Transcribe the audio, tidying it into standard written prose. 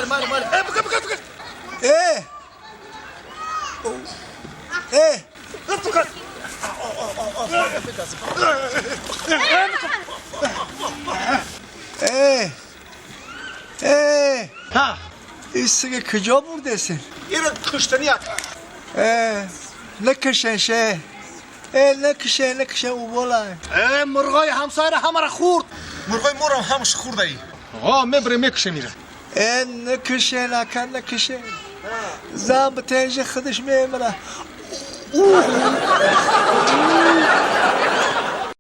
مال بقى ايه ايه Ha. İstege kıca buradasın. Yine kıştaniyat. Ne kışen şey. Ne kışen ubola. مرغای همسایه همرا خورد. مرغای مورم همش خورده ای. مبره میکشه میره. Ne kışen akan ne kışen. Zabıtence kıdış memura.